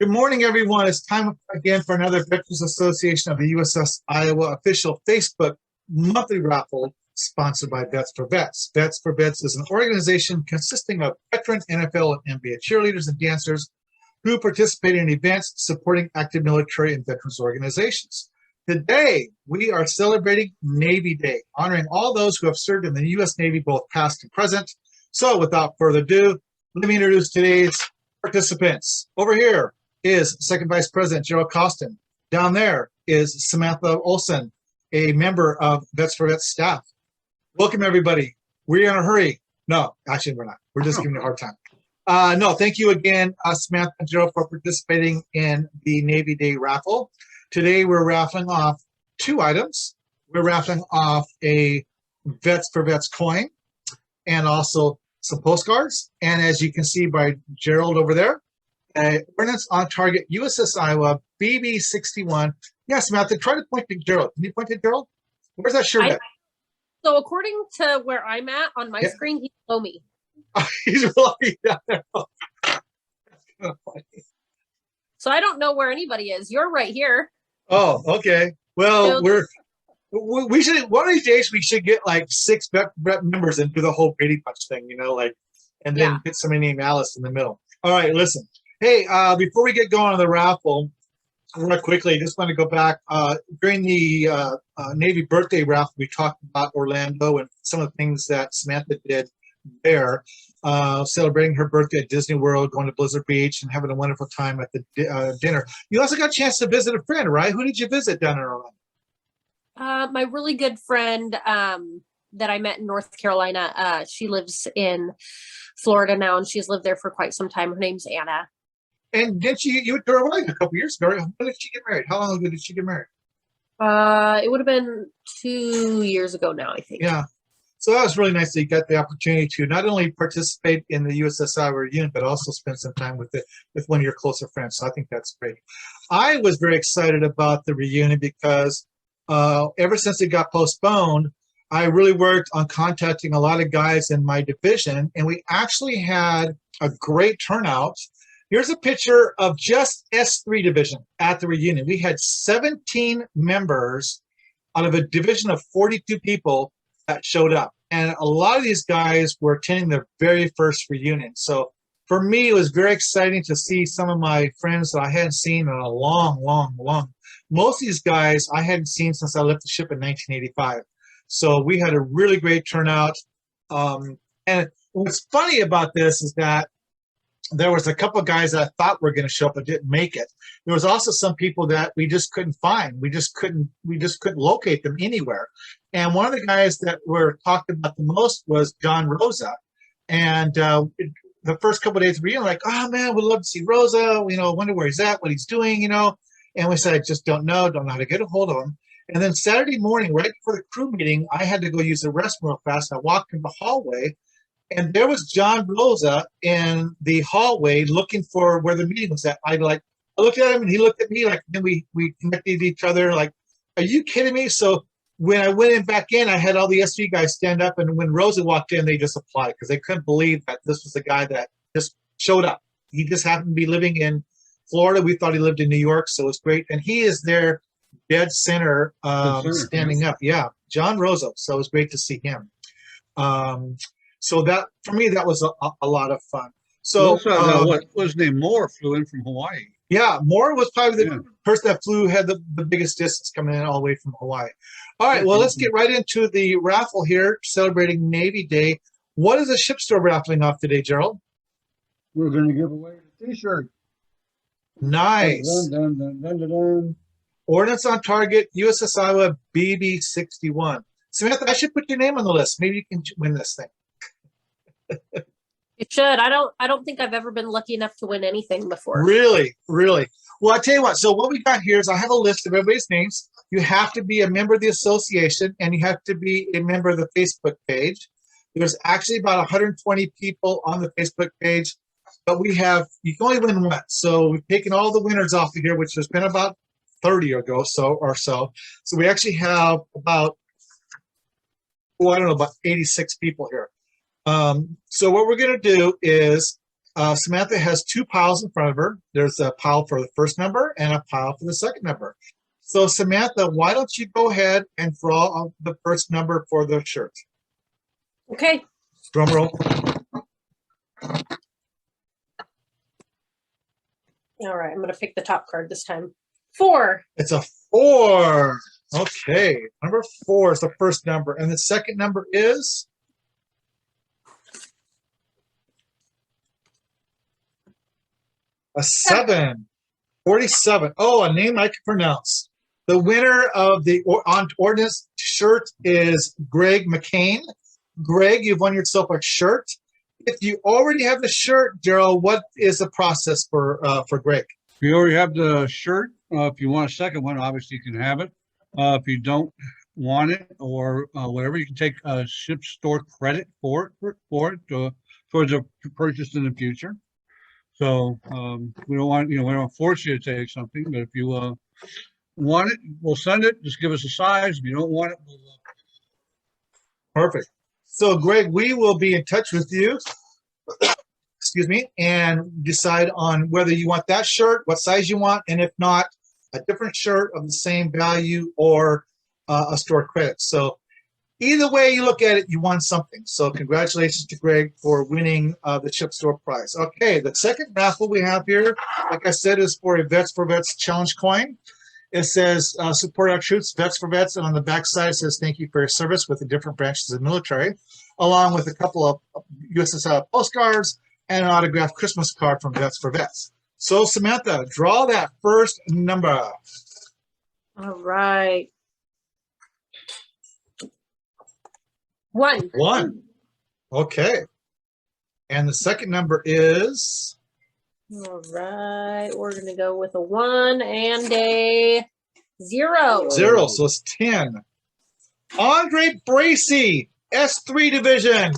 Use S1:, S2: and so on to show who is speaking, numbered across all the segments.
S1: Good morning, everyone. It's time again for another Veterans Association of the USS Iowa official Facebook monthly raffle sponsored by Vets for Vets. Vets for Vets is an organization consisting of veteran NFL and NBA cheerleaders and dancers who participate in events supporting active military and veterans organizations. Today, we are celebrating Navy Day, honoring all those who have served in the U.S. Navy, both past and present. So without further ado, let me introduce today's participants. Over here is Second Vice President Gerald Costin. Down there is Samantha Olson, a member of Vets for Vets staff. Welcome, everybody. We're in a hurry. No, actually, we're not. We're just giving you a hard time. No, thank you again, Samantha and Gerald, for participating in the Navy Day raffle. Today, we're raffling off two items. We're raffling off a Vets for Vets coin and also some postcards. And as you can see by Gerald over there, ordnance on target USS Iowa BB-61. Yeah, Samantha, try to point to Gerald. Can you point to Gerald? Where's that shirt at?
S2: So according to where I'm at on my screen, he's below me.
S1: He's really down there. That's kind of funny.
S2: So I don't know where anybody is. You're right here.
S1: Oh, okay. Well, we should, one of these days we should get like 6 rep members and do the whole Brady Bunch thing, you know, like, and then get somebody named Alice in the middle. All right, listen. Hey, before we get going on the raffle, real quickly, just want to go back. During the Navy birthday raffle, we talked about Orlando and some of the things that Samantha did there, celebrating her birthday at Disney World, going to Blizzard Beach, and having a wonderful time at the dinner. You also got a chance to visit a friend, right? Who did you visit down in Orlando?
S2: My really good friend that I met in North Carolina. She lives in Florida now, and she's lived there for quite some time. Her name's Anna.
S1: And didn't you went to her wedding a couple years ago? When did she get married? How long ago did she get married?
S2: It would have been 2 years ago now, I think.
S1: Yeah. So that was really nice that you got the opportunity to not only participate in the USS Iowa reunion, but also spend some time with one of your closer friends. So I think that's great. I was very excited about the reunion because ever since it got postponed, I really worked on contacting a lot of guys in my division, and we actually had a great turnout. Here's a picture of just S3 division at the reunion. We had 17 members out of a division of 42 people that showed up. And a lot of these guys were attending their very first reunion. So for me, it was very exciting to see some of my friends that I hadn't seen in a long. Most of these guys I hadn't seen since I left the ship in 1985. So we had a really great turnout. And what's funny about this is that there was a couple of guys that I thought were going to show up but didn't make it. There was also some people that we just couldn't find. We just couldn't locate them anywhere. And one of the guys that were talked about the most was John Rosa. And the first couple of days we were like, oh man, we'd love to see Rosa. You know, wonder where he's at, what he's doing, you know. And we said, I just don't know how to get a hold of him. And then Saturday morning, right before the crew meeting, I had to go use the restroom real fast. I walked in the hallway, and there was John Rosa in the hallway looking for where the meeting was at. I looked at him and he looked at me, like, then we connected each other, like, are you kidding me? So when I went in back in, I had all the SV guys stand up, and when Rosa walked in, they just applauded because they couldn't believe that this was the guy that just showed up. He just happened to be living in Florida. We thought he lived in New York, so it was great. And he is there dead center, standing up. Yeah, John Rosa. So it was great to see him. So that, for me, that was a lot of fun. So
S3: what was his name? Moore flew in from Hawaii.
S1: Yeah, Moore was probably the person that had the biggest distance coming in all the way from Hawaii. All right, well, let's get right into the raffle here, celebrating Navy Day. What is the ship store raffling off today, Gerald?
S3: We're going to give away a T-shirt.
S1: Nice.
S3: Dun, dun, dun, dun, dun.
S1: Ordnance on target, USS Iowa BB-61. Samantha, I should put your name on the list. Maybe you can win this thing.
S2: You should. I don't think I've ever been lucky enough to win anything before.
S1: Really? Well, I tell you what. So what we got here is I have a list of everybody's names. You have to be a member of the association, and you have to be a member of the Facebook page. There's actually about 120 people on the Facebook page, but you can only win once. So we've taken all the winners off of here, which has been about 30 or so. So we actually have about, about 86 people here. So what we're going to do is Samantha has two piles in front of her. There's a pile for the first number and a pile for the second number. So Samantha, why don't you go ahead and draw the first number for the shirt?
S2: Okay.
S1: Drum roll.
S2: All right. I'm going to pick the top card this time. 4.
S1: It's a 4. Okay. Number 4 is the first number. And the second number is? A 7. 47. Oh, a name I can pronounce. The winner of the On Ordnance shirt is Greg McCain. Greg, you've won yourself a shirt. If you already have the shirt, Gerald, what is the process for Greg?
S3: If you already have the shirt, if you want a second one, obviously you can have it. If you don't want it or whatever, you can take a ship store credit for it towards a purchase in the future. So we don't want, we don't force you to take something, but if you want it, we'll send it. Just give us a size. If you don't want it, we'll
S1: Perfect. So, Greg, we will be in touch with you, excuse me, and decide on whether you want that shirt, what size you want, and if not, a different shirt of the same value or a store credit. So either way you look at it, you won something. So congratulations to Greg for winning the chip store prize. Okay, the second raffle we have here, like I said, is for a Vets for Vets challenge coin. It says, support our troops, Vets for Vets, and on the back side it says, thank you for your service with the different branches of the military, along with a couple of USS postcards and an autographed Christmas card from Vets for Vets. So, Samantha, draw that first number.
S2: All right. 1.
S1: 1. Okay. And the second number is?
S2: All right. We're going to go with a 1 and a 0.
S1: 0. So it's 10. Andre Bracy, S3 division.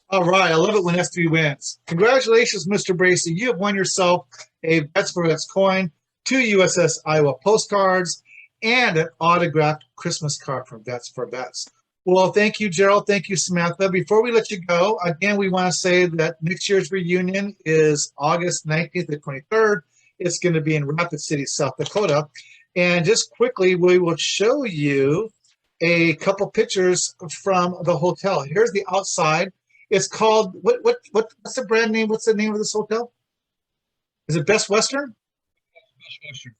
S1: All right. I love it when S3 wins. Congratulations, Mr. Bracy. You have won yourself a Vets for Vets coin, 2 USS Iowa postcards, and an autographed Christmas card from Vets for Vets. Well, thank you, Gerald. Thank you, Samantha. Before we let you go, again, we want to say that next year's reunion is August 19th to 23rd. It's going to be in Rapid City, South Dakota. And just quickly, we will show you a couple pictures from the hotel. Here's the outside. It's called, what's the brand name? What's the name of this hotel? Is it Best Western?
S3: Best Western.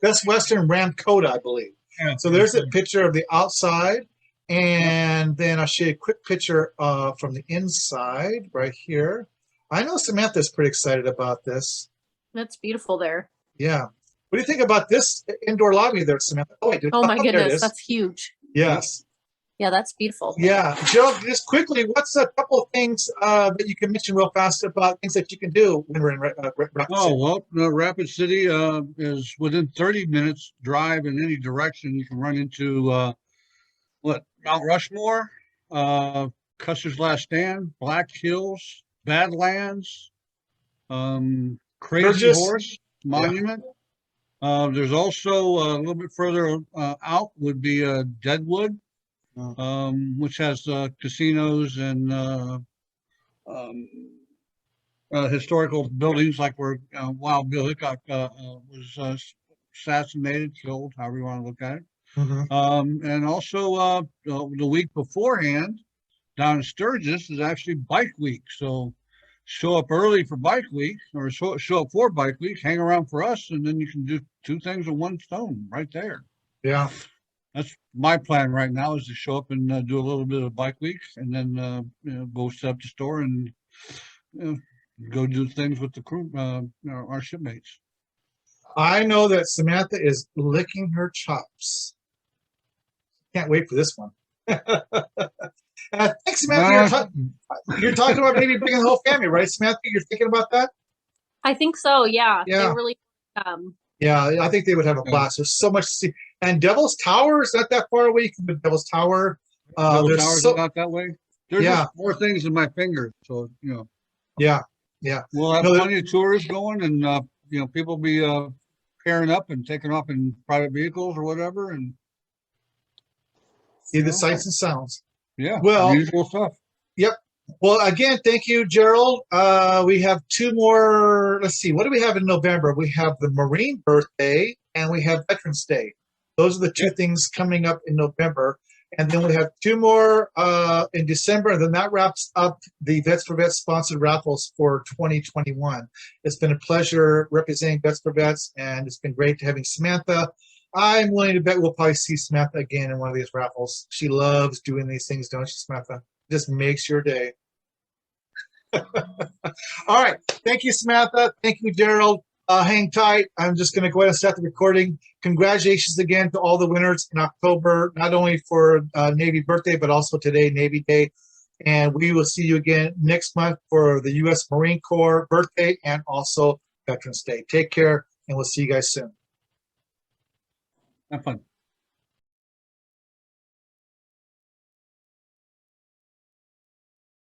S1: Best Western Ramkota, I believe.
S3: Yeah.
S1: So there's a picture of the outside. And then I'll show you a quick picture from the inside right here. I know Samantha's pretty excited about this.
S2: That's beautiful there.
S1: Yeah. What do you think about this indoor lobby there, Samantha? Oh, wait,
S2: Oh my
S1: there it
S2: goodness,
S1: is.
S2: that's huge.
S1: Yes.
S2: Yeah, that's beautiful.
S1: Yeah. Joe, just quickly, what's a couple of things that you can mention real fast about things that you can do when we're in Rapid
S3: Oh,
S1: City?
S3: well, Rapid City is within 30 minutes drive in any direction. You can run into Mount Rushmore, Custer's Last Stand, Black Hills, Badlands, Crazy
S1: Burgess.
S3: Horse Monument. There's also a little bit further out would be Deadwood, which has casinos and historical buildings like where Wild Bill Hickok was assassinated, killed, however you want to look at it. And also the week beforehand down in Sturgis is actually Bike Week. So show up early for Bike Week or show up for Bike Week, hang around for us, and then you can do 2 things with 1 stone right there.
S1: Yeah.
S3: That's my plan right now, is to show up and do a little bit of Bike Week and then go set up the store and go do things with the crew, our shipmates.
S1: I know that Samantha is licking her chops. Can't wait for this one. And I think, Samantha, you're talking about maybe bringing the whole family, right, Samantha? You're thinking about that?
S2: I think so, yeah.
S1: Yeah.
S2: They really
S1: Yeah, I think they would have a blast. There's so much to see. And Devil's Tower is not that far away. You can go to Devil's Tower.
S3: Devil's
S1: There's
S3: Tower's
S1: so,
S3: not that way. There's just more things in my fingers, so
S1: yeah.
S3: we'll have plenty of tours going, and people be pairing up and taking off in private vehicles or whatever, and
S1: See the sights and sounds.
S3: yeah,
S1: Well,
S3: usual stuff.
S1: Yep. Well, again, thank you, Gerald. We have two more. Let's see. What do we have in November? We have the Marine birthday and we have Veterans Day. Those are the two things coming up in November. And then we have two more in December. And then that wraps up the Vets for Vets sponsored raffles for 2021. It's been a pleasure representing Vets for Vets, and it's been great having Samantha. I'm willing to bet we'll probably see Samantha again in one of these raffles. She loves doing these things, don't you, Samantha? Just makes your day. All right. Thank you, Samantha. Thank you, Gerald. Hang tight. I'm just going to go ahead and start the recording. Congratulations again to all the winners in October, not only for Navy birthday, but also today, Navy Day. And we will see you again next month for the U.S. Marine Corps birthday and also Veterans Day. Take care, and we'll see you guys soon.
S3: Have fun.